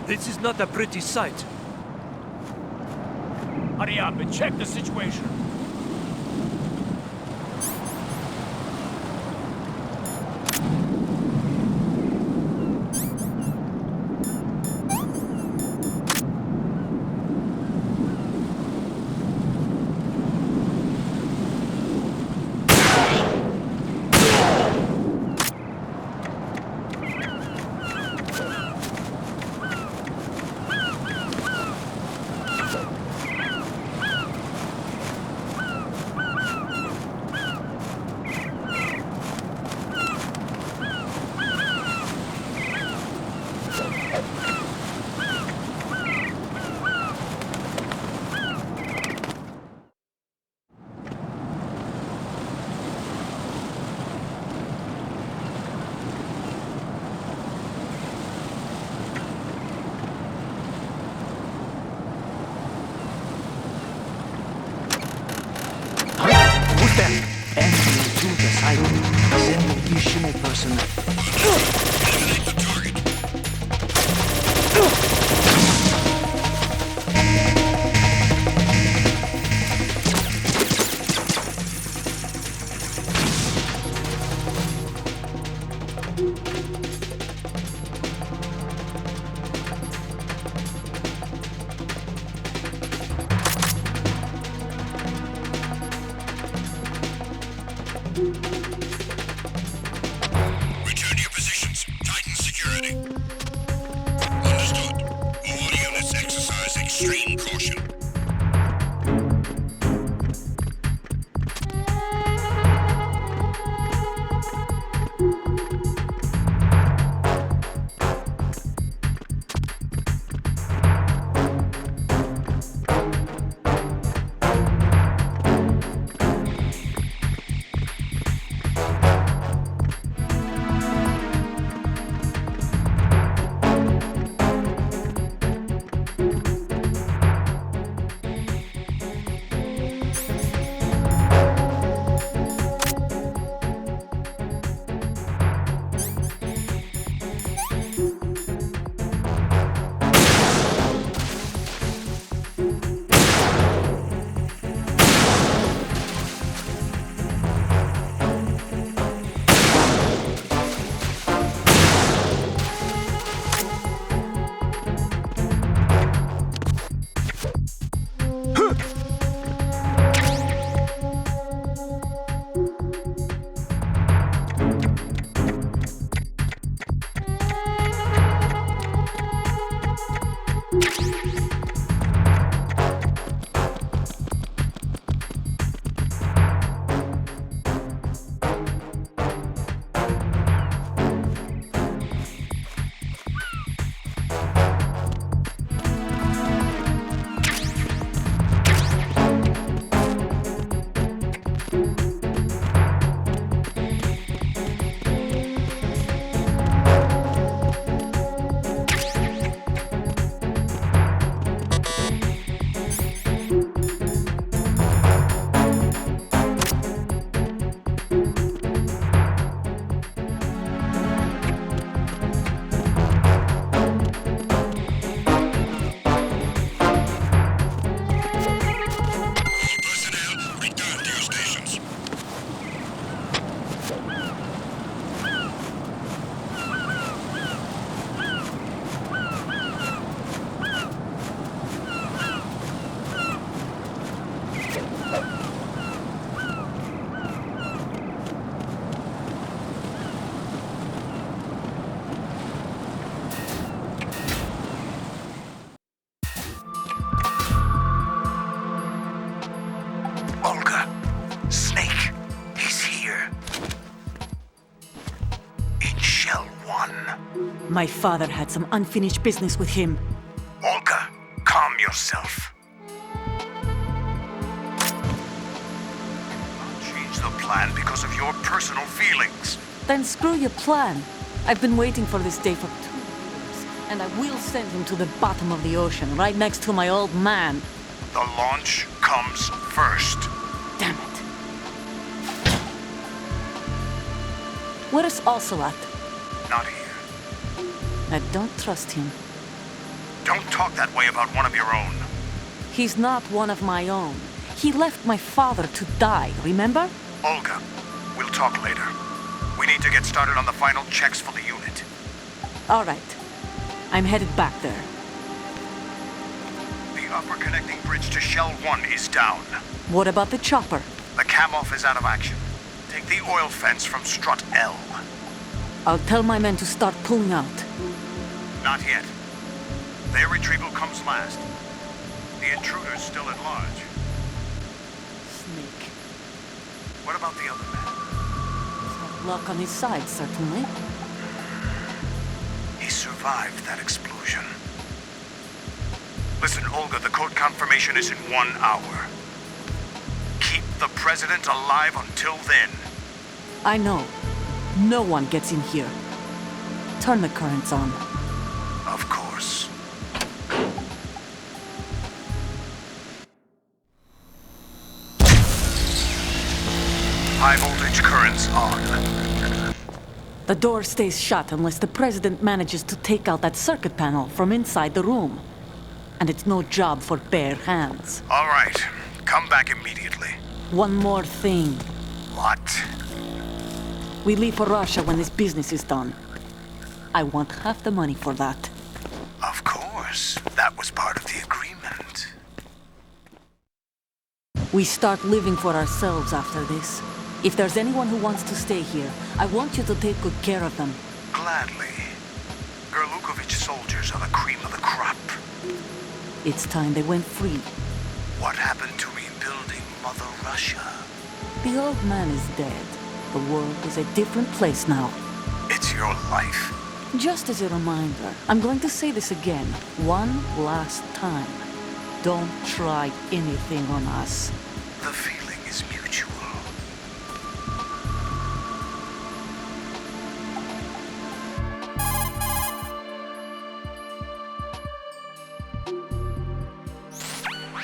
This is not a pretty sight. Hurry up and check the situation. Return to your positions. Tighten security. Understood. All units exercise extreme caution. My father had some unfinished business with him. Olga, calm yourself. I'll change the plan because of your personal feelings. Then screw your plan. I've been waiting for this day for 2 years, and I will send him to the bottom of the ocean, right next to my old man. The launch comes first. Damn it. Where is Ocelot? Not here. I don't trust him. Don't talk that way about one of your own. He's not one of my own. He left my father to die, remember? Olga, we'll talk later. We need to get started on the final checks for the unit. All right. I'm headed back there. The upper connecting bridge to Shell 1 is down. What about the chopper? The cam-off is out of action. Take the oil fence from strut L. I'll tell my men to start pulling out. Not yet. Their retrieval comes last. The intruder's still at large. Snake. What about the other man? He's got luck on his side, certainly. He survived that explosion. Listen, Olga, the code confirmation is in 1 hour. Keep the president alive until then. I know. No one gets in here. Turn the currents on. Of course. High voltage currents on. The door stays shut unless the president manages to take out that circuit panel from inside the room. And it's no job for bare hands. All right. Come back immediately. One more thing. What? We leave for Russia when this business is done. I want half the money for that. Of course. That was part of the agreement. We start living for ourselves after this. If there's anyone who wants to stay here, I want you to take good care of them. Gladly. Gerlukovich soldiers are the cream of the crop. It's time they went free. What happened to rebuilding Mother Russia? The old man is dead. The world is a different place now. It's your life. Just as a reminder, I'm going to say this again, one last time. Don't try anything on us. The feeling is mutual.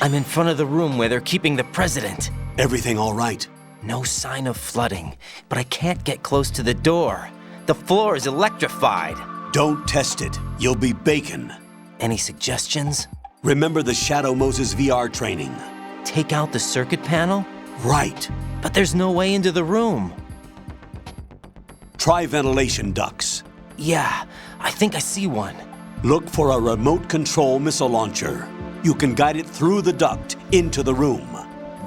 I'm in front of the room where they're keeping the president. Everything all right? No sign of flooding, but I can't get close to the door. The floor is electrified. Don't test it. You'll be bacon. Any suggestions? Remember the Shadow Moses VR training? Take out the circuit panel? Right. But there's no way into the room. Try ventilation ducts. Yeah, I think I see one. Look for a remote control missile launcher. You can guide it through the duct into the room.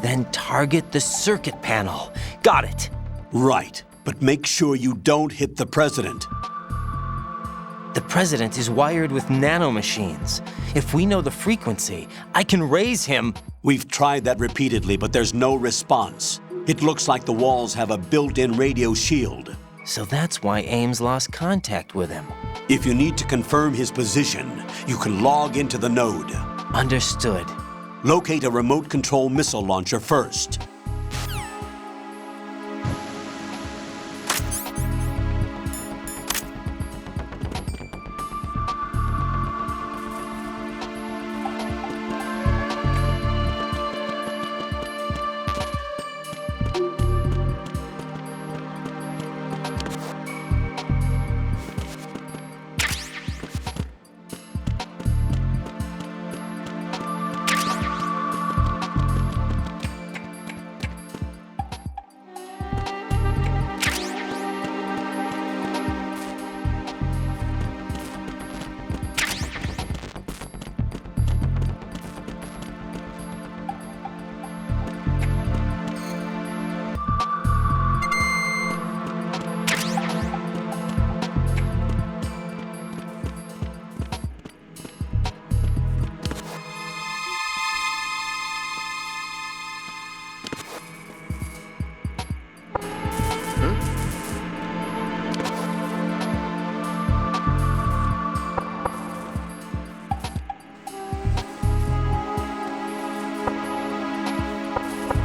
Then target the circuit panel. Got it. Right, but make sure you don't hit the president. The president is wired with nanomachines. If we know the frequency, I can raise him. We've tried that repeatedly, but there's no response. It looks like the walls have a built-in radio shield. So that's why Ames lost contact with him. If you need to confirm his position, you can log into the node. Understood. Locate a remote control missile launcher first.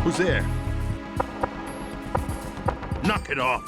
Who's there? Knock it off.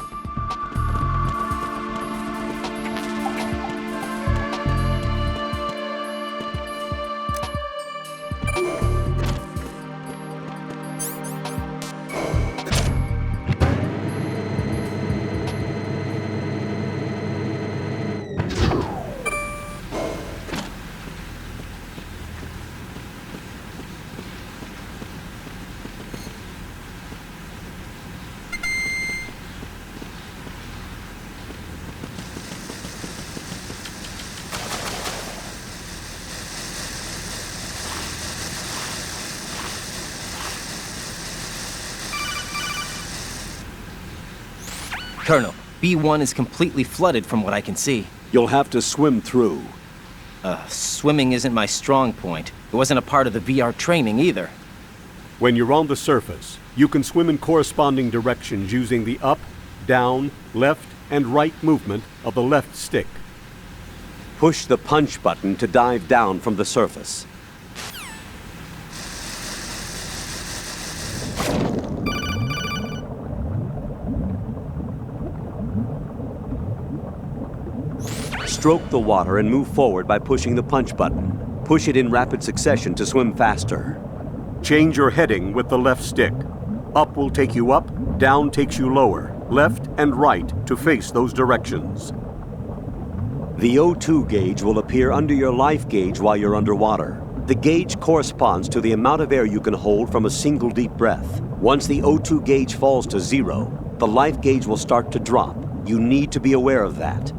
Colonel, B1 is completely flooded from what I can see. You'll have to swim through. Swimming isn't my strong point. It wasn't a part of the VR training either. When you're on the surface, you can swim in corresponding directions using the up, down, left, and right movement of the left stick. Push the punch button to dive down from the surface. Stroke the water and move forward by pushing the punch button. Push it in rapid succession to swim faster. Change your heading with the left stick. Up will take you up, down takes you lower, left and right to face those directions. The O2 gauge will appear under your life gauge while you're underwater. The gauge corresponds to the amount of air you can hold from a single deep breath. Once the O2 gauge falls to 0, the life gauge will start to drop. You need to be aware of that.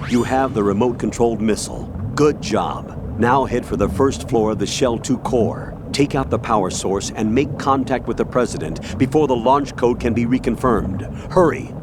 You have the remote-controlled missile. Good job. Now head for the first floor of the Shell 2 core. Take out the power source and make contact with the President before the launch code can be reconfirmed. Hurry!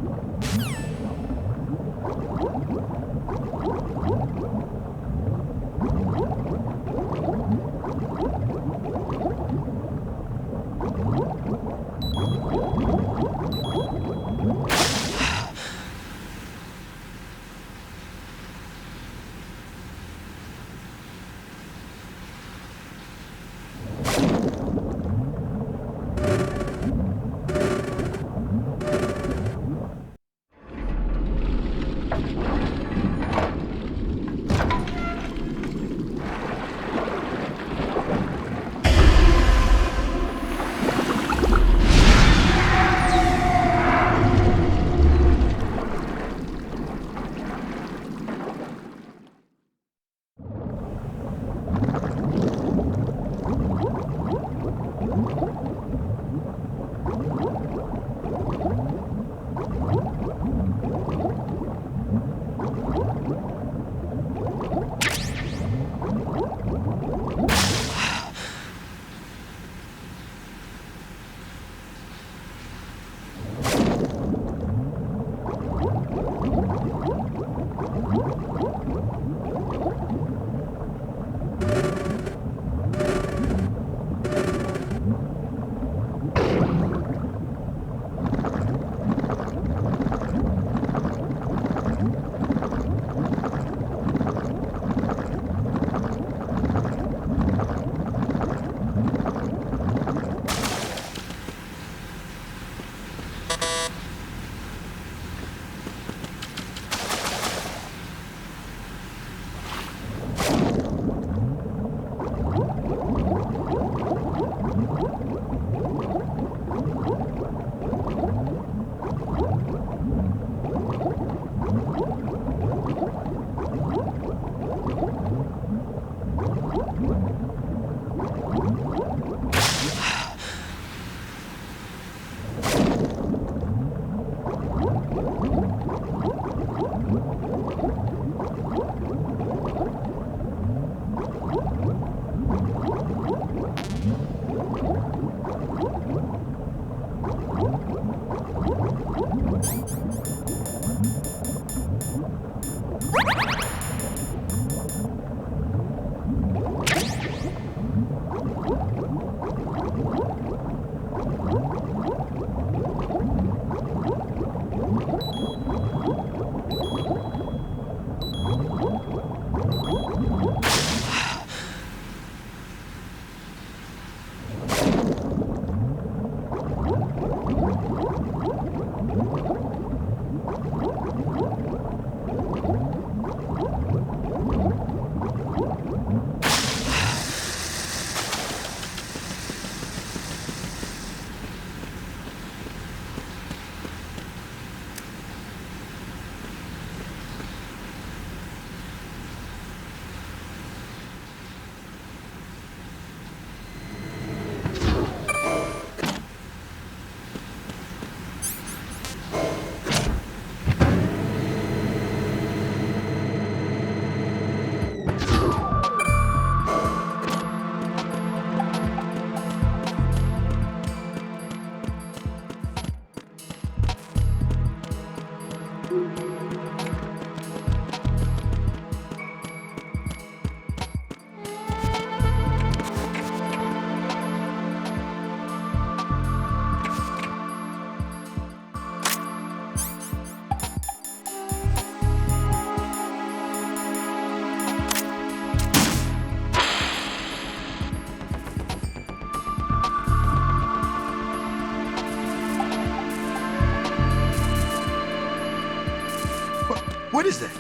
What is that?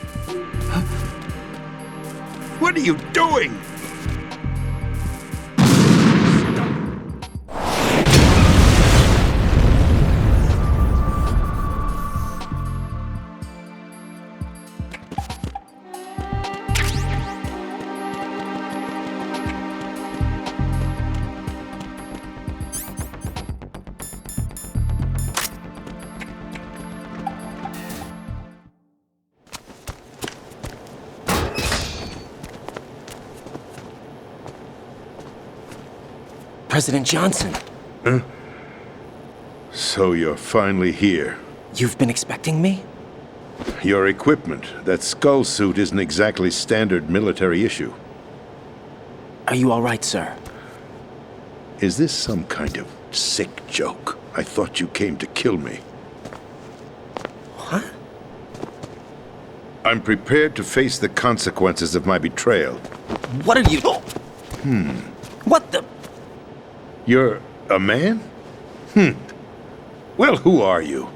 Huh? What are you doing? President Johnson. So you're finally here. You've been expecting me? Your equipment, that skull suit, isn't exactly standard military issue. Are you all right, sir? Is this some kind of sick joke? I thought you came to kill me. What? I'm prepared to face the consequences of my betrayal. What are you... What the... You're a man? Well, who are you?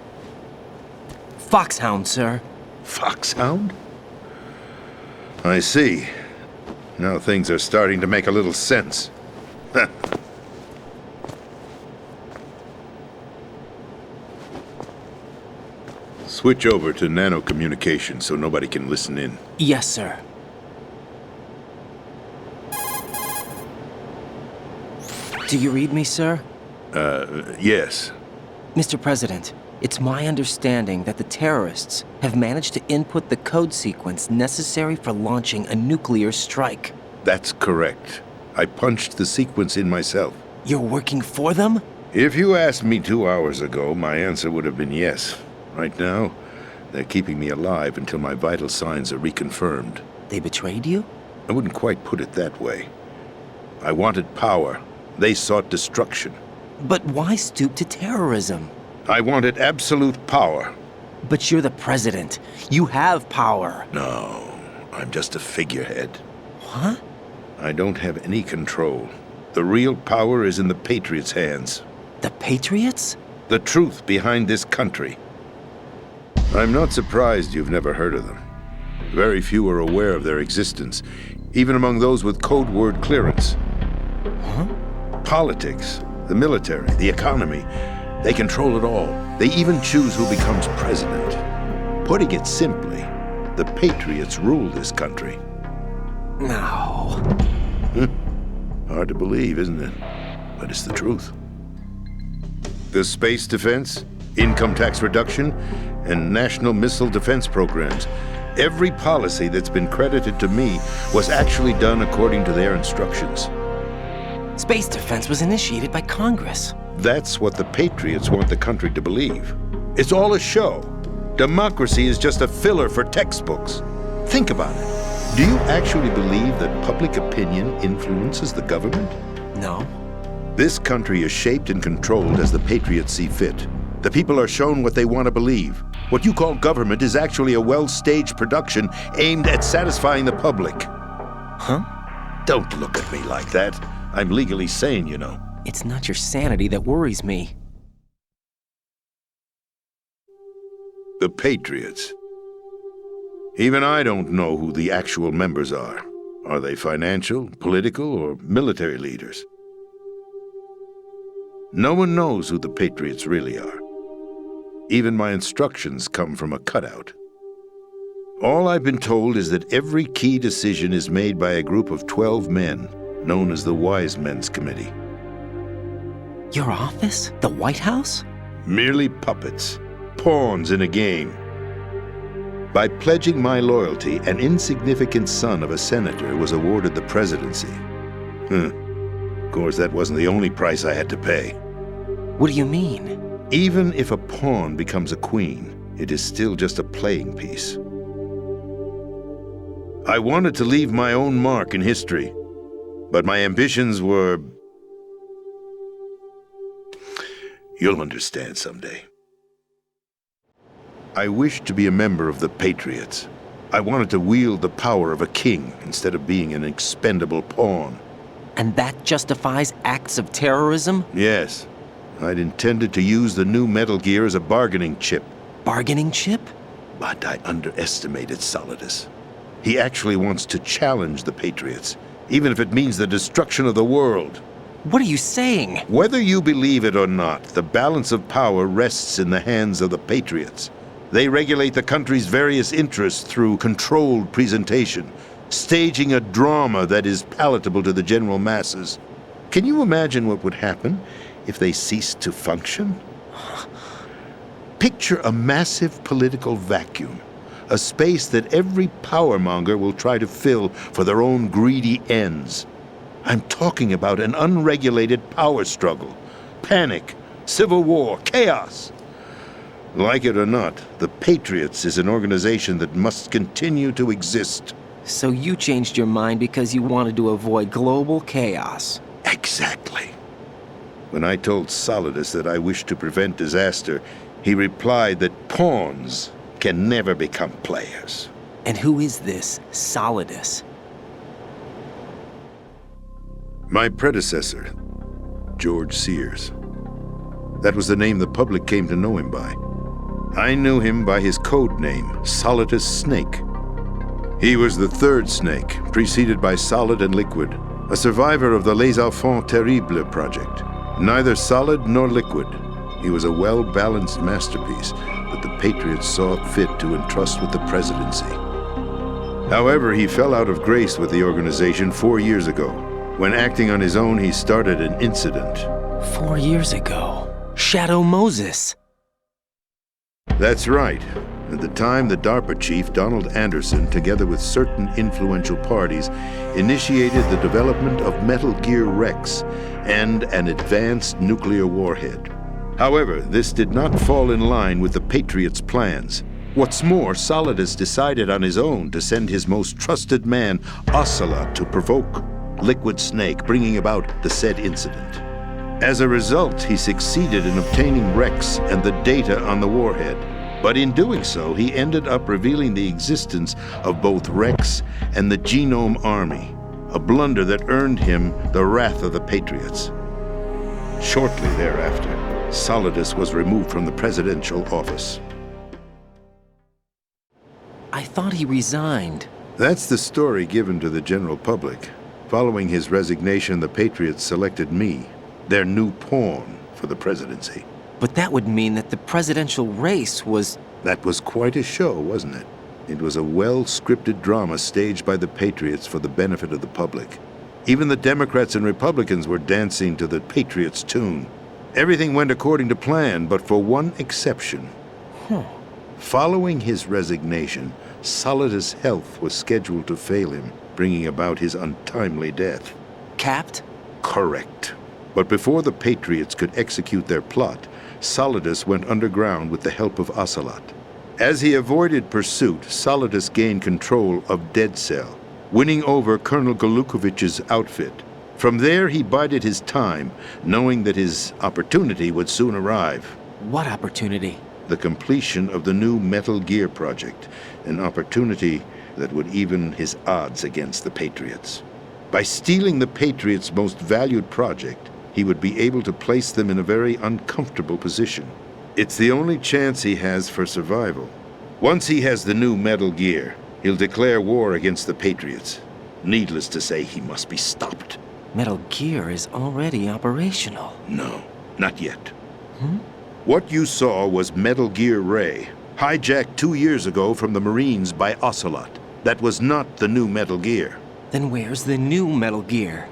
Foxhound, sir. Foxhound? I see. Now things are starting to make a little sense. Switch over to nano-communication so nobody can listen in. Yes, sir. Do you read me, sir? Yes. Mr. President, it's my understanding that the terrorists have managed to input the code sequence necessary for launching a nuclear strike. That's correct. I punched the sequence in myself. You're working for them? If you asked me 2 hours ago, my answer would have been yes. Right now, they're keeping me alive until my vital signs are reconfirmed. They betrayed you? I wouldn't quite put it that way. I wanted power. They sought destruction. But why stoop to terrorism? I wanted absolute power. But you're the president. You have power. No, I'm just a figurehead. What? I don't have any control. The real power is in the Patriots' hands. The Patriots? The truth behind this country. I'm not surprised you've never heard of them. Very few are aware of their existence, even among those with code word clearance. Huh? Politics, the military, the economy, they control it all. They even choose who becomes president. Putting it simply, the Patriots rule this country. No. Hard to believe, isn't it? But it's the truth. The space defense, income tax reduction, and national missile defense programs. Every policy that's been credited to me was actually done according to their instructions. Space defense was initiated by Congress. That's what the Patriots want the country to believe. It's all a show. Democracy is just a filler for textbooks. Think about it. Do you actually believe that public opinion influences the government? No. This country is shaped and controlled as the Patriots see fit. The people are shown what they want to believe. What you call government is actually a well-staged production aimed at satisfying the public. Huh? Don't look at me like that. I'm legally sane, you know. It's not your sanity that worries me. The Patriots. Even I don't know who the actual members are. Are they financial, political, or military leaders? No one knows who the Patriots really are. Even my instructions come from a cutout. All I've been told is that every key decision is made by a group of 12 men, known as the Wise Men's Committee. Your office? The White House? Merely puppets, pawns in a game. By pledging my loyalty, an insignificant son of a senator was awarded the presidency. Of course, that wasn't the only price I had to pay. What do you mean? Even if a pawn becomes a queen, it is still just a playing piece. I wanted to leave my own mark in history, but my ambitions were... You'll understand someday. I wished to be a member of the Patriots. I wanted to wield the power of a king instead of being an expendable pawn. And that justifies acts of terrorism? Yes. I'd intended to use the new Metal Gear as a bargaining chip. Bargaining chip? But I underestimated Solidus. He actually wants to challenge the Patriots, even if it means the destruction of the world. What are you saying? Whether you believe it or not, the balance of power rests in the hands of the Patriots. They regulate the country's various interests through controlled presentation, staging a drama that is palatable to the general masses. Can you imagine what would happen if they ceased to function? Picture a massive political vacuum, a space that every powermonger will try to fill for their own greedy ends. I'm talking about an unregulated power struggle, panic, civil war, chaos. Like it or not, the Patriots is an organization that must continue to exist. So you changed your mind because you wanted to avoid global chaos. Exactly. When I told Solidus that I wished to prevent disaster, he replied that pawns can never become players. And who is this Solidus? My predecessor, George Sears. That was the name the public came to know him by. I knew him by his code name, Solidus Snake. He was the third snake, preceded by Solid and Liquid, a survivor of the Les Enfants Terribles project. Neither solid nor liquid, he was a well-balanced masterpiece that the Patriots saw fit to entrust with the presidency. However, he fell out of grace with the organization 4 years ago. When acting on his own, he started an incident. 4 years ago. Shadow Moses. That's right. At the time, the DARPA chief, Donald Anderson, together with certain influential parties, initiated the development of Metal Gear Rex and an advanced nuclear warhead. However, this did not fall in line with the Patriots' plans. What's more, Solidus decided on his own to send his most trusted man, Ocelot, to provoke Liquid Snake, bringing about the said incident. As a result, he succeeded in obtaining Rex and the data on the warhead. But in doing so, he ended up revealing the existence of both Rex and the Genome Army, a blunder that earned him the wrath of the Patriots. Shortly thereafter, Solidus was removed from the presidential office. I thought he resigned. That's the story given to the general public. Following his resignation, the Patriots selected me, their new pawn, for the presidency. But that would mean that the presidential race was... That was quite a show, wasn't it? It was a well-scripted drama staged by the Patriots for the benefit of the public. Even the Democrats and Republicans were dancing to the Patriots' tune. Everything went according to plan, but for one exception. Following his resignation, Solidus' health was scheduled to fail him, bringing about his untimely death. Capped? Correct. But before the Patriots could execute their plot, Solidus went underground with the help of Ocelot. As he avoided pursuit, Solidus gained control of Dead Cell, winning over Colonel Golukovich's outfit. From there, he bided his time, knowing that his opportunity would soon arrive. What opportunity? The completion of the new Metal Gear project, an opportunity that would even his odds against the Patriots. By stealing the Patriots' most valued project, he would be able to place them in a very uncomfortable position. It's the only chance he has for survival. Once he has the new Metal Gear, he'll declare war against the Patriots. Needless to say, he must be stopped. Metal Gear is already operational. No, not yet. What you saw was Metal Gear Ray, hijacked 2 years ago from the Marines by Ocelot. That was not the new Metal Gear. Then where's the new Metal Gear?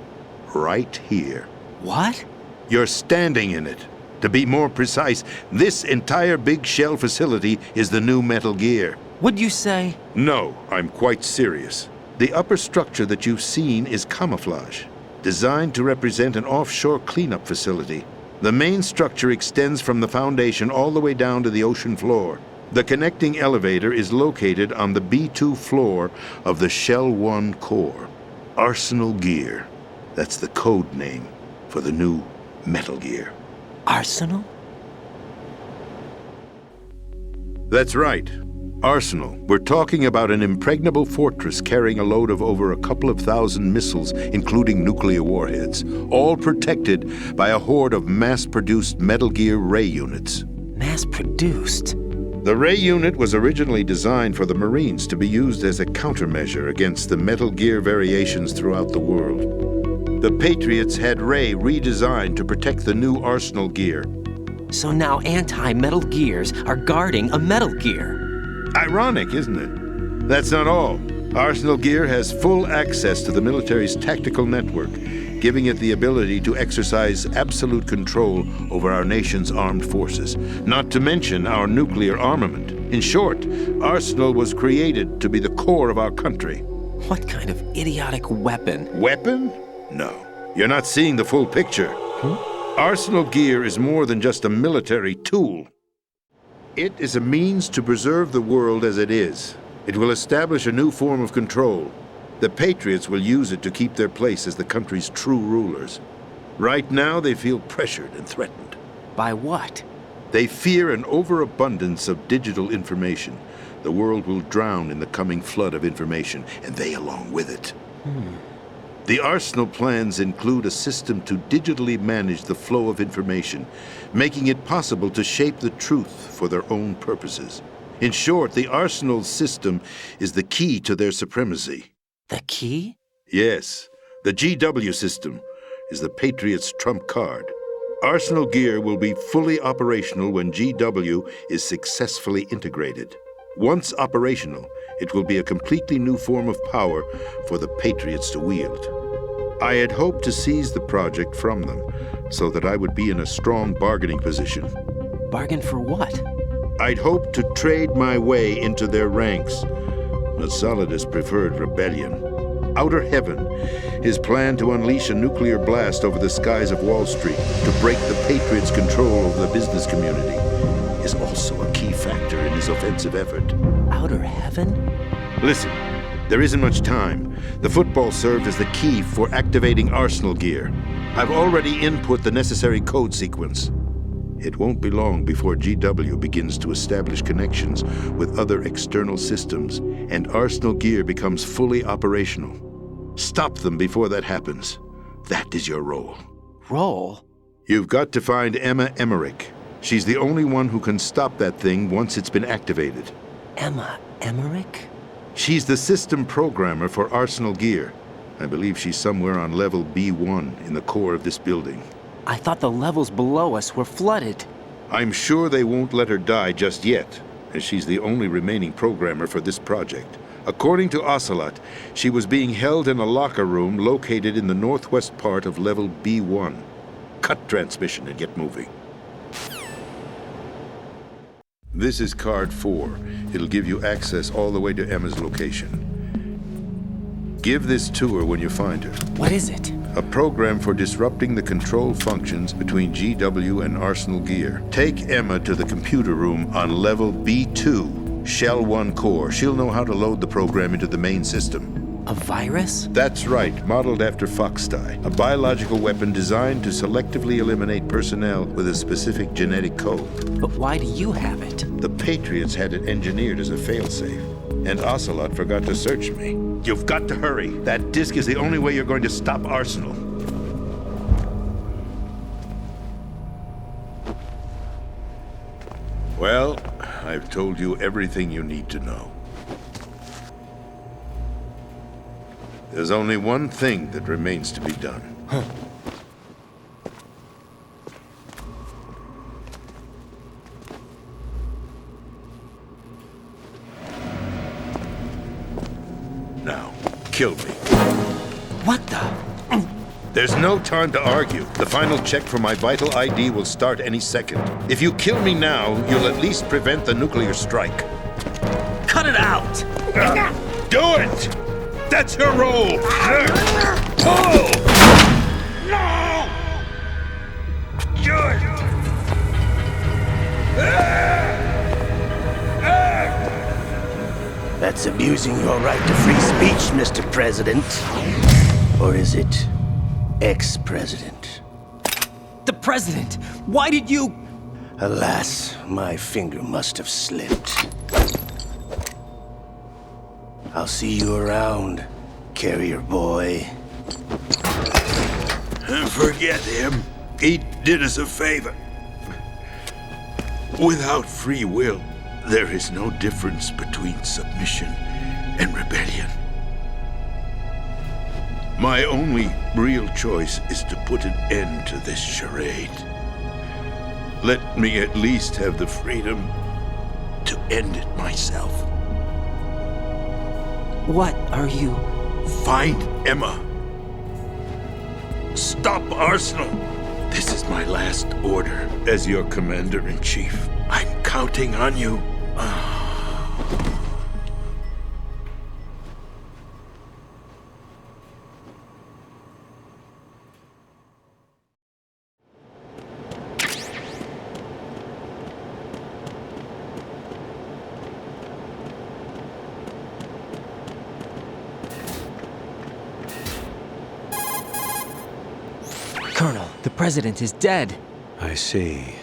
Right here. What? You're standing in it. To be more precise, this entire big shell facility is the new Metal Gear. What'd you say? No, I'm quite serious. The upper structure that you've seen is camouflage, designed to represent an offshore cleanup facility. The main structure extends from the foundation all the way down to the ocean floor. The connecting elevator is located on the B2 floor of the Shell 1 core. Arsenal Gear. That's the code name for the new Metal Gear. Arsenal? That's right. Arsenal. We're talking about an impregnable fortress carrying a load of over a couple of thousand missiles, including nuclear warheads, all protected by a horde of mass-produced Metal Gear Ray units. Mass-produced? The Ray unit was originally designed for the Marines to be used as a countermeasure against the Metal Gear variations throughout the world. The Patriots had Ray redesigned to protect the new Arsenal gear. So now anti-Metal Gears are guarding a Metal Gear. Ironic, isn't it? That's not all. Arsenal Gear has full access to the military's tactical network, giving it the ability to exercise absolute control over our nation's armed forces, not to mention our nuclear armament. In short, Arsenal was created to be the core of our country. What kind of idiotic weapon? Weapon? No. You're not seeing the full picture. Arsenal Gear is more than just a military tool. It is a means to preserve the world as it is. It will establish a new form of control. The Patriots will use it to keep their place as the country's true rulers. Right now, they feel pressured and threatened. By what? They fear an overabundance of digital information. The world will drown in the coming flood of information, and they along with it. The Arsenal plans include a system to digitally manage the flow of information, making it possible to shape the truth for their own purposes. In short, the Arsenal system is the key to their supremacy. The key? Yes, the GW system is the Patriots' trump card. Arsenal Gear will be fully operational when GW is successfully integrated. Once operational, it will be a completely new form of power for the Patriots to wield. I had hoped to seize the project from them so that I would be in a strong bargaining position. Bargain for what? I'd hoped to trade my way into their ranks, but Solidus preferred rebellion. Outer Heaven, his plan to unleash a nuclear blast over the skies of Wall Street to break the Patriots' control over the business community, is also a key factor in his offensive effort. Outer Heaven? Listen, there isn't much time. The football served as the key for activating Arsenal Gear. I've already input the necessary code sequence. It won't be long before GW begins to establish connections with other external systems, and Arsenal Gear becomes fully operational. Stop them before that happens. That is your role. Role? You've got to find Emma Emmerich. She's the only one who can stop that thing once it's been activated. Emma Emmerich? She's the system programmer for Arsenal Gear. I believe she's somewhere on level B1 in the core of this building. I thought the levels below us were flooded. I'm sure they won't let her die just yet, as she's the only remaining programmer for this project. According to Ocelot, she was being held in a locker room located in the northwest part of level B1. Cut transmission and get moving. This is card 4. It'll give you access all the way to Emma's location. Give this to her when you find her. What is it? A program for disrupting the control functions between GW and Arsenal Gear. Take Emma to the computer room on level B2, Shell 1 core. She'll know how to load the program into the main system. A virus? That's right, modeled after Foxdie, a biological weapon designed to selectively eliminate personnel with a specific genetic code. But why do you have it? The Patriots had it engineered as a failsafe, and Ocelot forgot to search me. You've got to hurry. That disk is the only way you're going to stop Arsenal. Well, I've told you everything you need to know. There's only one thing that remains to be done. Now, kill me. What the? There's no time to argue. The final check for my vital ID will start any second. If you kill me now, you'll at least prevent the nuclear strike. Cut it out! Do it! That's your role! Pull! No! Do it! That's abusing your right to free speech, Mr. President. Or is it ex-president? The president! Why did you... Alas, my finger must have slipped. I'll see you around, carrier boy. Forget him. He did us a favor. Without free will, There is no difference between submission and rebellion. My only real choice is to put an end to this charade. Let me at least have the freedom to end it myself. What are you... Find Emma. Stop Arsenal. This is my last order as your commander-in-chief. I'm counting on you. Colonel, the president is dead. I see.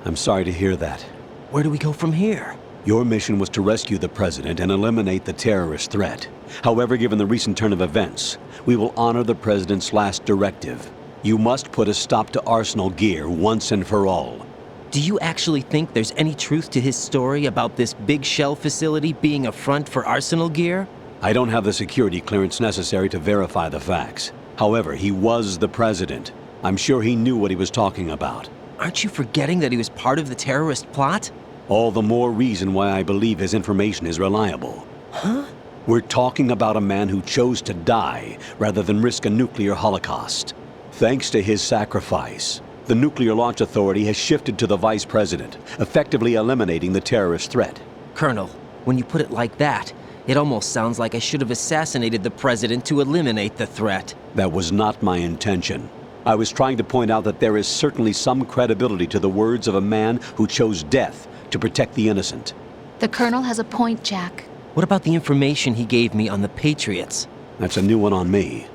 I'm sorry to hear that. Where do we go from here? Your mission was to rescue the president and eliminate the terrorist threat. However, given the recent turn of events, we will honor the president's last directive. You must put a stop to Arsenal Gear once and for all. Do you actually think there's any truth to his story about this big shell facility being a front for Arsenal Gear? I don't have the security clearance necessary to verify the facts. However, he was the president. I'm sure he knew what he was talking about. Aren't you forgetting that he was part of the terrorist plot? All the more reason why I believe his information is reliable. Huh? We're talking about a man who chose to die rather than risk a nuclear holocaust. Thanks to his sacrifice, the Nuclear Launch Authority has shifted to the vice president, effectively eliminating the terrorist threat. Colonel, when you put it like that, it almost sounds like I should have assassinated the president to eliminate the threat. That was not my intention. I was trying to point out that there is certainly some credibility to the words of a man who chose death to protect the innocent. The Colonel has a point, Jack. What about the information he gave me on the Patriots? That's a new one on me.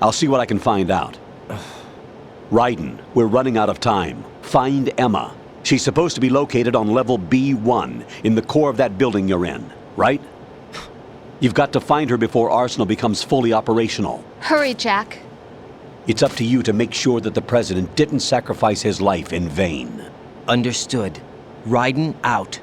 I'll see what I can find out. Raiden, we're running out of time. Find Emma. She's supposed to be located on level B1, in the core of that building you're in, right? You've got to find her before Arsenal becomes fully operational. Hurry, Jack. It's up to you to make sure that the president didn't sacrifice his life in vain. Understood. Raiden out.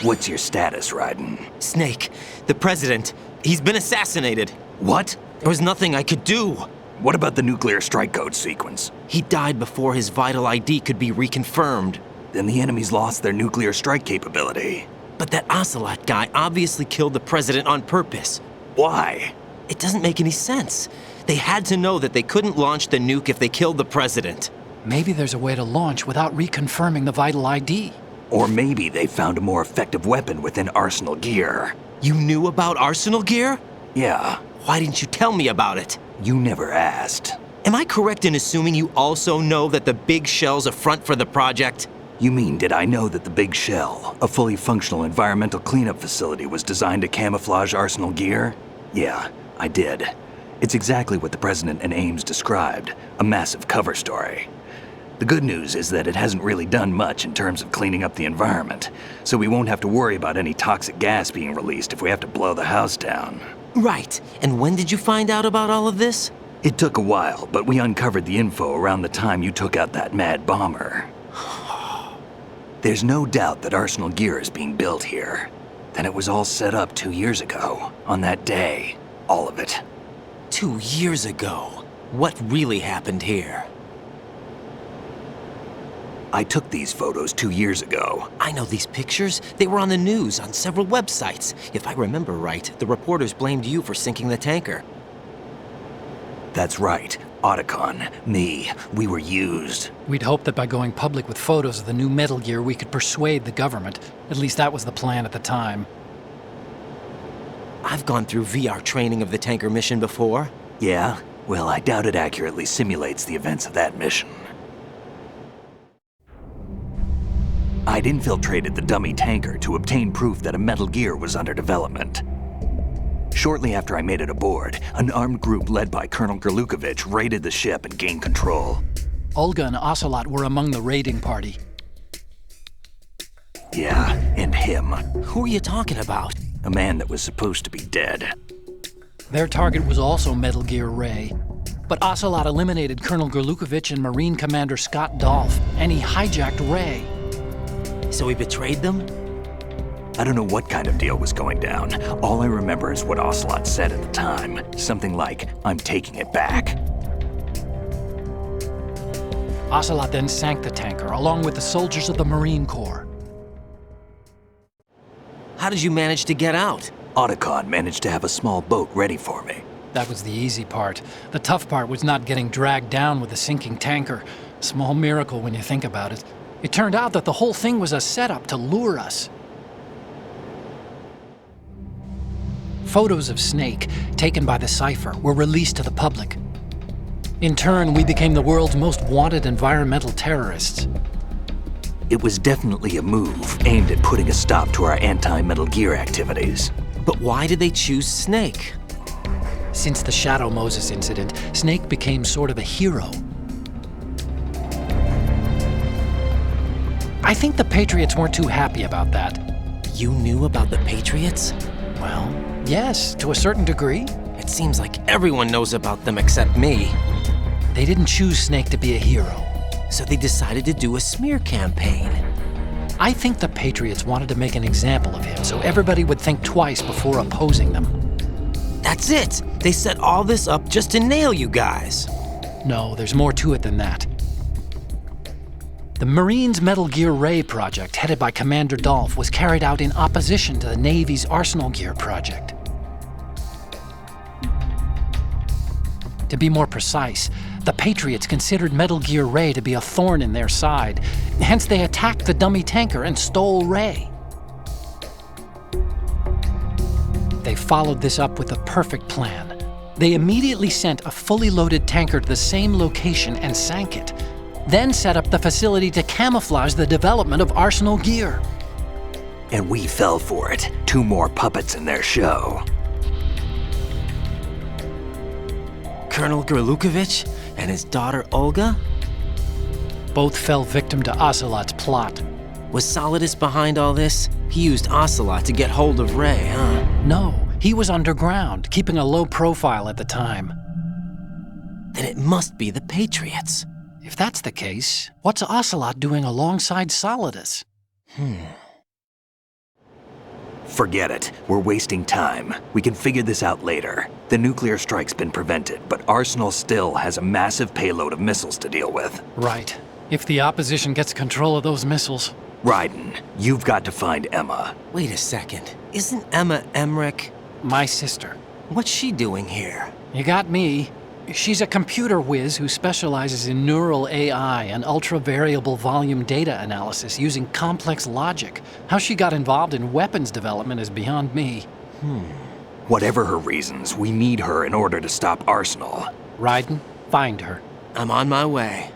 What's your status, Raiden? Snake, the president, he's been assassinated. What? There was nothing I could do. What about the nuclear strike code sequence? He died before his vital ID could be reconfirmed. Then the enemy's lost their nuclear strike capability. But that Ocelot guy obviously killed the president on purpose. Why? It doesn't make any sense. They had to know that they couldn't launch the nuke if they killed the president. Maybe there's a way to launch without reconfirming the vital ID. Or maybe they found a more effective weapon within Arsenal Gear. You knew about Arsenal Gear? Yeah. Why didn't you tell me about it? You never asked. Am I correct in assuming you also know that the Big Shell's a front for the project? You mean, did I know that the Big Shell, a fully functional environmental cleanup facility, was designed to camouflage Arsenal Gear? Yeah, I did. It's exactly what the President and Ames described, a massive cover story. The good news is that it hasn't really done much in terms of cleaning up the environment, so we won't have to worry about any toxic gas being released if we have to blow the house down. Right. And when did you find out about all of this? It took a while, but we uncovered the info around the time you took out that mad bomber. There's no doubt that Arsenal Gear is being built here. Then it was all set up 2 years ago, on that day. All of it. 2 years ago? What really happened here? I took these photos 2 years ago. I know these pictures. They were on the news, on several websites. If I remember right, the reporters blamed you for sinking the tanker. That's right. Otacon, me, we were used. We'd hoped that by going public with photos of the new Metal Gear, we could persuade the government. At least that was the plan at the time. I've gone through VR training of the tanker mission before. Yeah? Well, I doubt it accurately simulates the events of that mission. I'd infiltrated the dummy tanker to obtain proof that a Metal Gear was under development. Shortly after I made it aboard, an armed group led by Colonel Gerlukovich raided the ship and gained control. Olga and Ocelot were among the raiding party. Yeah, and him. Who are you talking about? A man that was supposed to be dead. Their target was also Metal Gear Ray. But Ocelot eliminated Colonel Gerlukovich and Marine Commander Scott Dolph, and he hijacked Ray. So he betrayed them? I don't know what kind of deal was going down. All I remember is what Ocelot said at the time. Something like, "I'm taking it back." Ocelot then sank the tanker, along with the soldiers of the Marine Corps. How did you manage to get out? Otacon managed to have a small boat ready for me. That was the easy part. The tough part was not getting dragged down with the sinking tanker. A small miracle when you think about it. It turned out that the whole thing was a setup to lure us. Photos of Snake, taken by the Cypher, were released to the public. In turn, we became the world's most wanted environmental terrorists. It was definitely a move aimed at putting a stop to our anti-Metal Gear activities. But why did they choose Snake? Since the Shadow Moses incident, Snake became sort of a hero. I think the Patriots weren't too happy about that. You knew about the Patriots? Well, yes, to a certain degree. It seems like everyone knows about them except me. They didn't choose Snake to be a hero. So they decided to do a smear campaign. I think the Patriots wanted to make an example of him so everybody would think twice before opposing them. That's it! They set all this up just to nail you guys. No, there's more to it than that. The Marines' Metal Gear Ray project, headed by Commander Dolph, was carried out in opposition to the Navy's Arsenal Gear project. To be more precise, the Patriots considered Metal Gear Ray to be a thorn in their side. Hence, they attacked the dummy tanker and stole Ray. They followed this up with a perfect plan. They immediately sent a fully loaded tanker to the same location and sank it, then set up the facility to camouflage the development of Arsenal Gear. And we fell for it. 2 more puppets in their show. Colonel Gerlukovich and his daughter Olga? Both fell victim to Ocelot's plot. Was Solidus behind all this? He used Ocelot to get hold of Ray, huh? No, he was underground, keeping a low profile at the time. Then it must be the Patriots. If that's the case, what's Ocelot doing alongside Solidus? Forget it. We're wasting time. We can figure this out later. The nuclear strike's been prevented, but Arsenal still has a massive payload of missiles to deal with. Right. If the opposition gets control of those missiles. Raiden, you've got to find Emma. Wait a second. Isn't Emma Emmerich? My sister. What's she doing here? You got me. She's a computer whiz who specializes in neural AI and ultra-variable volume data analysis using complex logic. How she got involved in weapons development is beyond me. Whatever her reasons, we need her in order to stop Arsenal. Raiden, find her. I'm on my way.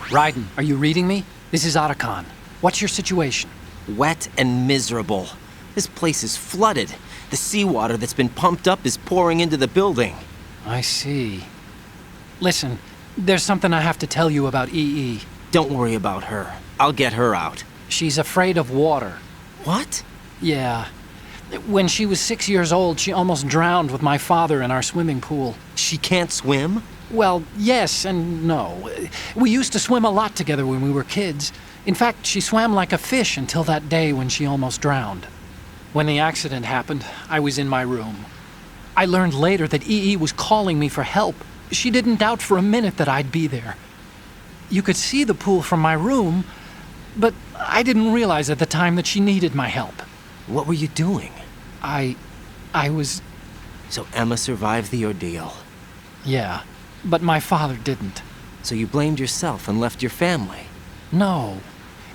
Raiden, are you reading me? This is Otacon. What's your situation? Wet and miserable. This place is flooded. The seawater that's been pumped up is pouring into the building. I see. Listen, there's something I have to tell you about EE. Don't worry about her. I'll get her out. She's afraid of water. What? Yeah. When she was 6 years old, she almost drowned with my father in our swimming pool. She can't swim? Well, yes and no. We used to swim a lot together when we were kids. In fact, she swam like a fish until that day when she almost drowned. When the accident happened, I was in my room. I learned later that EE was calling me for help. She didn't doubt for a minute that I'd be there. You could see the pool from my room, but I didn't realize at the time that she needed my help. What were you doing? I was... So Emma survived the ordeal. Yeah, but my father didn't. So you blamed yourself and left your family? No.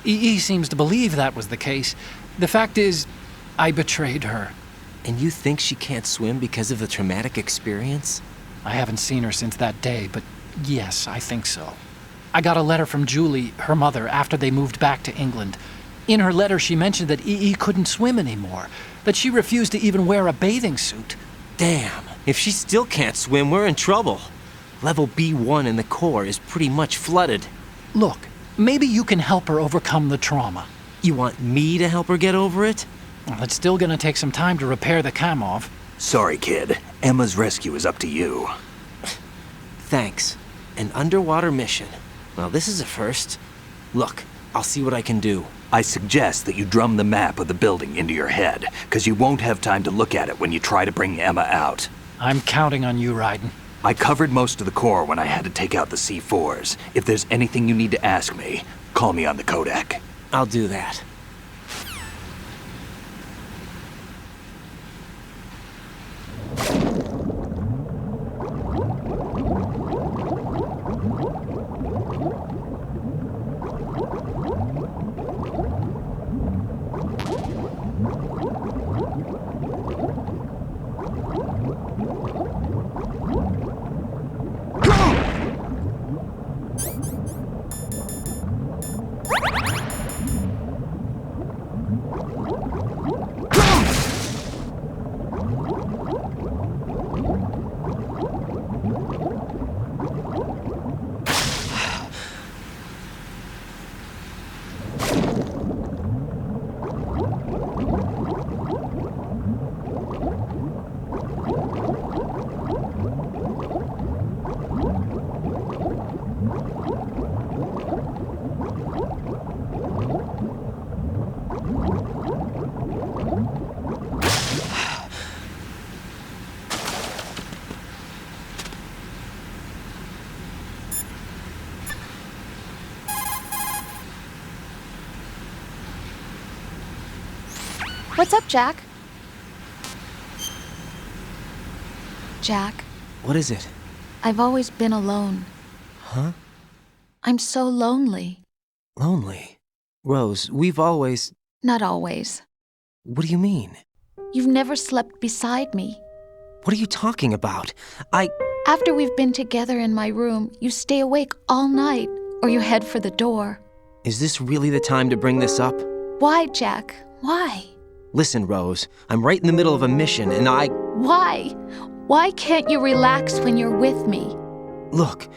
EE seems to believe that was the case. The fact is, I betrayed her. And you think she can't swim because of the traumatic experience? I haven't seen her since that day, but yes, I think so. I got a letter from Julie, her mother, after they moved back to England. In her letter, she mentioned that EE couldn't swim anymore, that she refused to even wear a bathing suit. Damn, if she still can't swim, we're in trouble. Level B1 in the core is pretty much flooded. Look, maybe you can help her overcome the trauma. You want me to help her get over it? Well, it's still gonna take some time to repair the Kamov. Sorry, kid. Emma's rescue is up to you. Thanks. An underwater mission. Well, this is a first. Look, I'll see what I can do. I suggest that you drum the map of the building into your head, because you won't have time to look at it when you try to bring Emma out. I'm counting on you, Raiden. I covered most of the core when I had to take out the C4s. If there's anything you need to ask me, call me on the codec. I'll do that. What's up, Jack? Jack, What is it? I've always been alone. Huh? I'm so lonely. Lonely? Rose, we've always... Not always. What do you mean? You've never slept beside me. What are you talking about? After we've been together in my room, you stay awake all night, or you head for the door. Is this really the time to bring this up? Why, Jack? Why? Listen, Rose, I'm right in the middle of a mission and Why? Why can't you relax when you're with me? Look,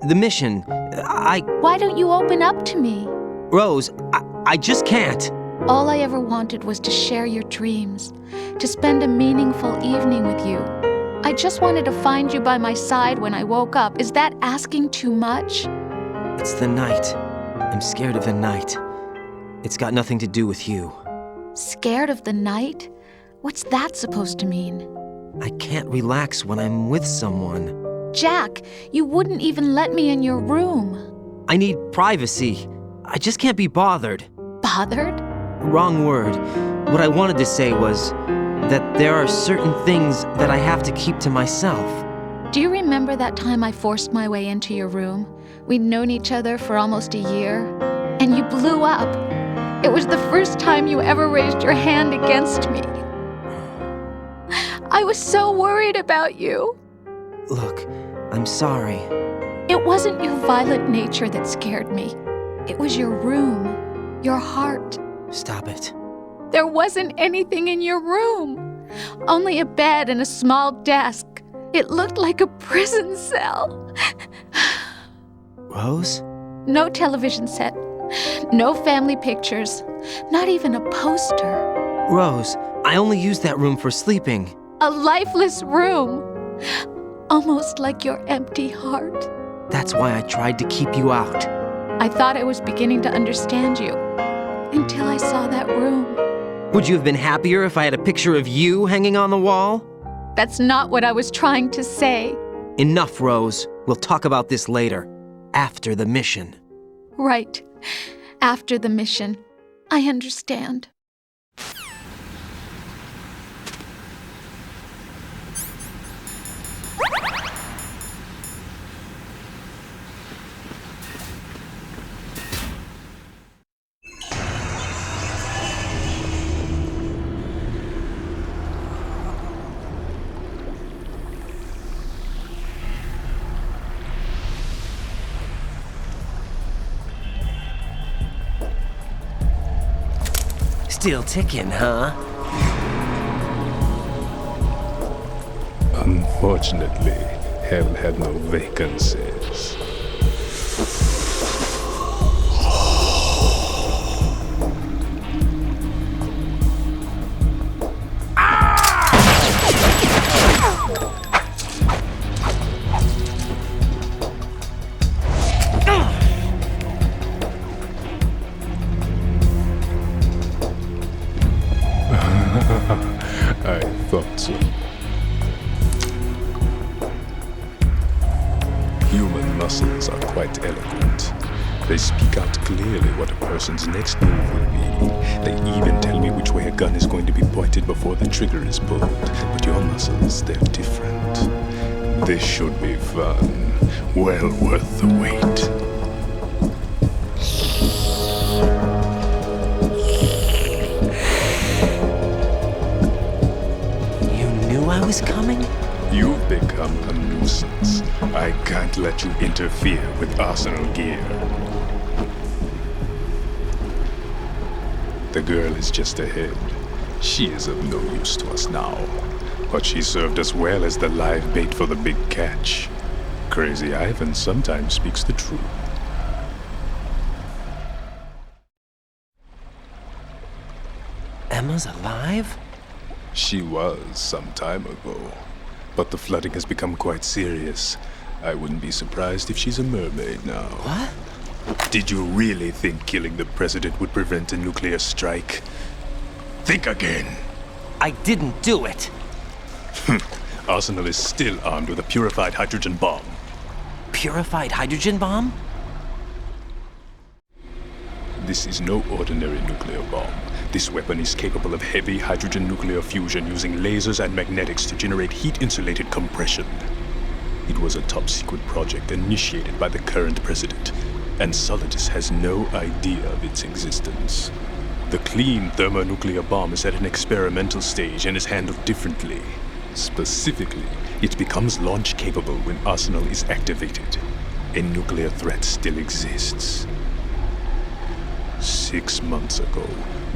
the mission, Why don't you open up to me? Rose, I just can't. All I ever wanted was to share your dreams, to spend a meaningful evening with you. I just wanted to find you by my side when I woke up. Is that asking too much? It's the night. I'm scared of the night. It's got nothing to do with you. Scared of the night? What's that supposed to mean? I can't relax when I'm with someone. Jack, you wouldn't even let me in your room. I need privacy. I just can't be bothered. Bothered? Wrong word. What I wanted to say was that there are certain things that I have to keep to myself. Do you remember that time I forced my way into your room? We'd known each other for almost a year, and you blew up. It was the first time you ever raised your hand against me. I was so worried about you. Look, I'm sorry. It wasn't your violent nature that scared me. It was your room, your heart. Stop it. There wasn't anything in your room. Only a bed and a small desk. It looked like a prison cell. Rose? No television set. No family pictures. Not even a poster. Rose, I only use that room for sleeping. A lifeless room. almost like your empty heart. That's why I tried to keep you out. I thought I was beginning to understand you, until I saw that room. Would you have been happier if I had a picture of you hanging on the wall? That's not what I was trying to say. Enough, Rose. We'll talk about this later, after the mission. Right. After the mission. I understand. Still ticking, huh? Unfortunately, hell had no vacancies. I thought so. Human muscles are quite eloquent. They speak out clearly what a person's next move will be. They even tell me which way a gun is going to be pointed before the trigger is pulled. But your muscles, they're different. This should be fun. Well worth the wait. I was coming? You've become a nuisance. I can't let you interfere with Arsenal gear. The girl is just ahead. She is of no use to us now. But she served us well as the live bait for the big catch. Crazy Ivan sometimes speaks the truth. Emma's alive? She was some time ago, but the flooding has become quite serious. I wouldn't be surprised if she's a mermaid now. What? Did you really think killing the president would prevent a nuclear strike? Think again. I didn't do it. Arsenal is still armed with a purified hydrogen bomb. Purified hydrogen bomb? This is no ordinary nuclear bomb. This weapon is capable of heavy hydrogen nuclear fusion using lasers and magnetics to generate heat-insulated compression. It was a top-secret project initiated by the current president, and Solidus has no idea of its existence. The clean thermonuclear bomb is at an experimental stage and is handled differently. Specifically, it becomes launch-capable when Arsenal is activated. A nuclear threat still exists. 6 months ago,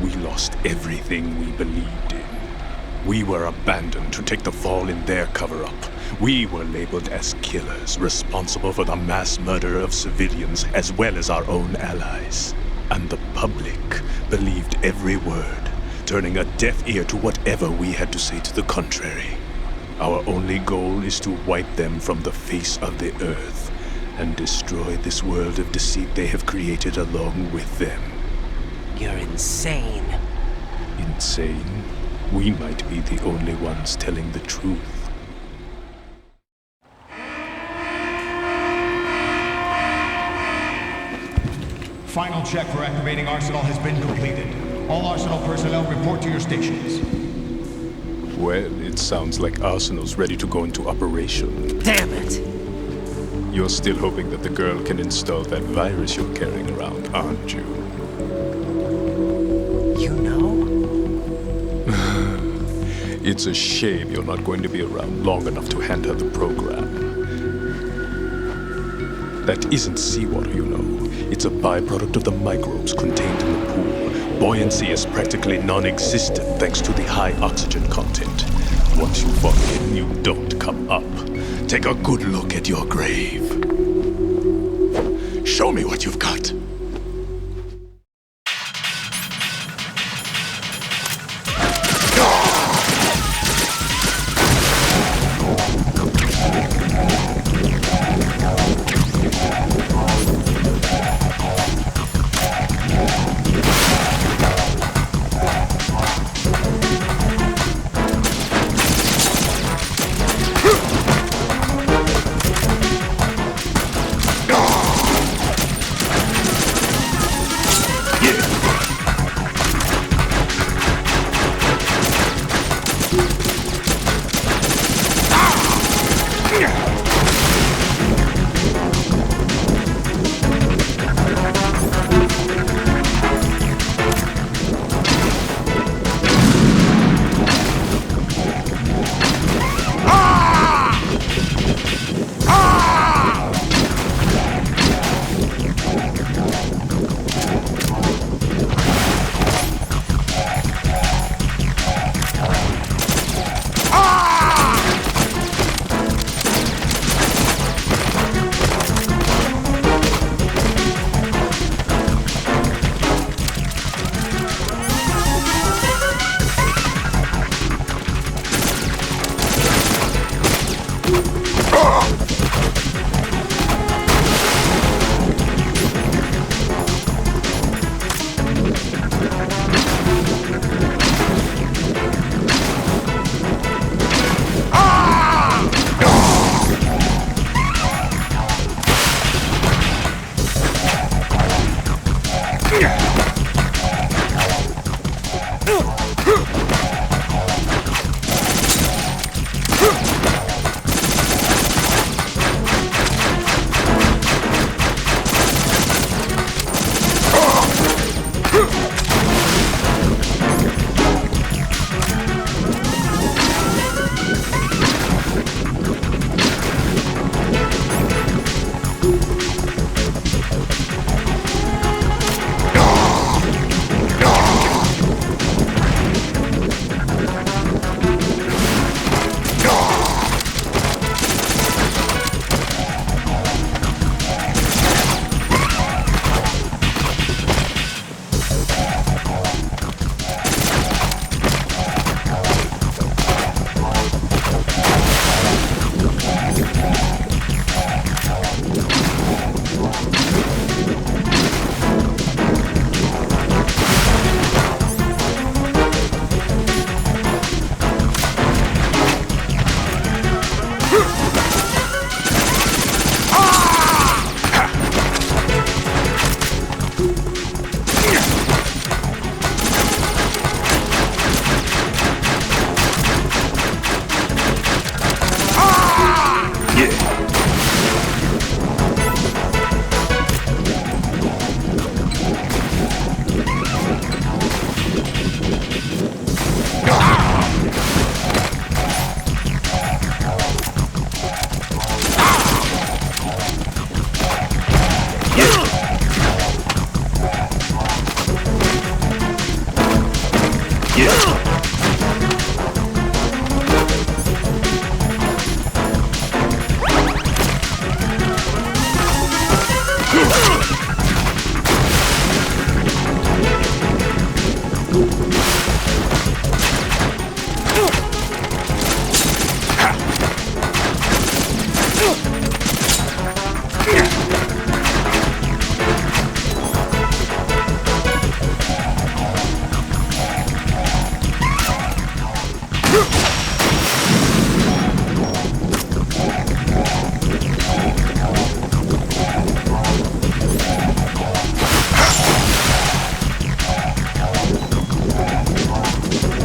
we lost everything we believed in. We were abandoned to take the fall in their cover-up. We were labeled as killers, responsible for the mass murder of civilians as well as our own allies. And the public believed every word, turning a deaf ear to whatever we had to say to the contrary. Our only goal is to wipe them from the face of the earth and destroy this world of deceit they have created along with them. You're insane. Insane? We might be the only ones telling the truth. Final check for activating Arsenal has been completed. All Arsenal personnel report to your stations. Well, it sounds like Arsenal's ready to go into operation. Damn it! You're still hoping that the girl can install that virus you're carrying around, aren't you? You know? It's a shame you're not going to be around long enough to hand her the program. That isn't seawater, you know. It's a byproduct of the microbes contained in the pool. Buoyancy is practically non-existent thanks to the high oxygen content. Once you fall in, you don't come up. Take a good look at your grave. Show me what you've got.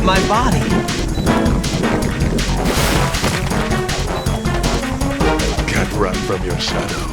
My body. Can't run from your shadow.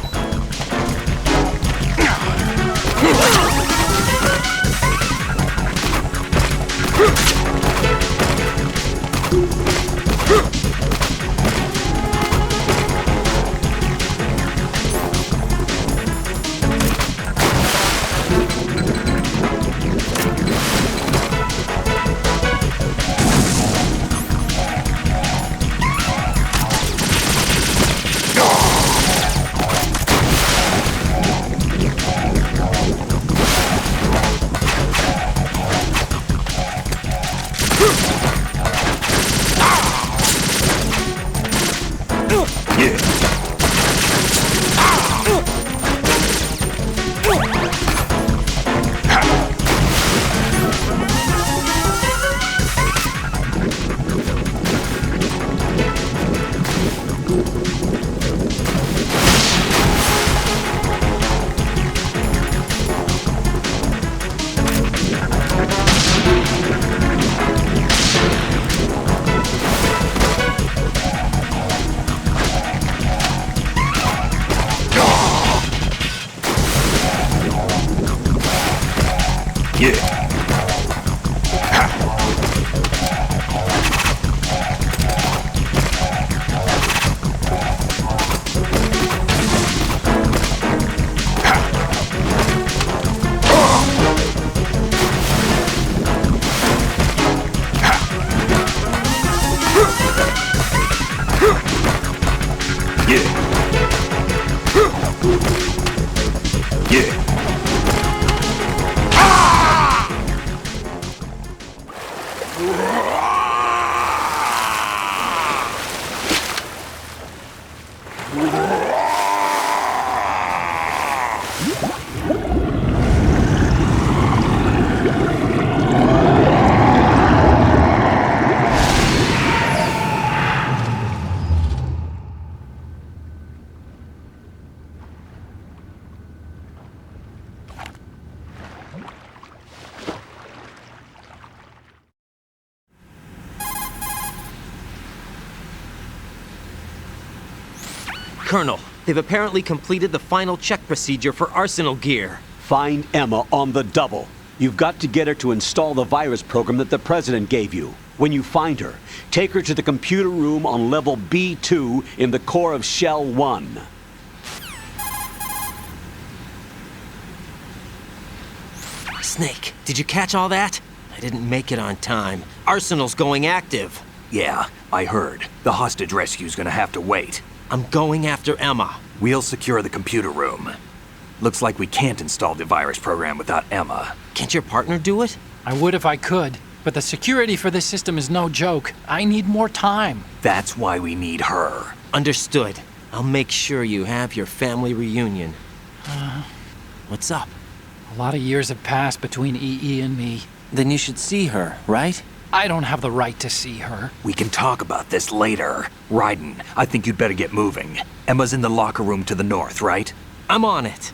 Colonel, they've apparently completed the final check procedure for arsenal gear. Find Emma on the double. You've got to get her to install the virus program that the President gave you. When you find her, take her to the computer room on level B2 in the core of Shell 1. Snake, did you catch all that? I didn't make it on time. Arsenal's going active. Yeah, I heard. The hostage rescue's gonna have to wait. I'm going after Emma. We'll secure the computer room. Looks like we can't install the virus program without Emma. Can't your partner do it? I would if I could, but the security for this system is no joke. I need more time. That's why we need her. Understood. I'll make sure you have your family reunion. What's up? A lot of years have passed between EE and me. Then you should see her, right? I don't have the right to see her. We can talk about this later. Raiden, I think you'd better get moving. Emma's in the locker room to the north, right? I'm on it.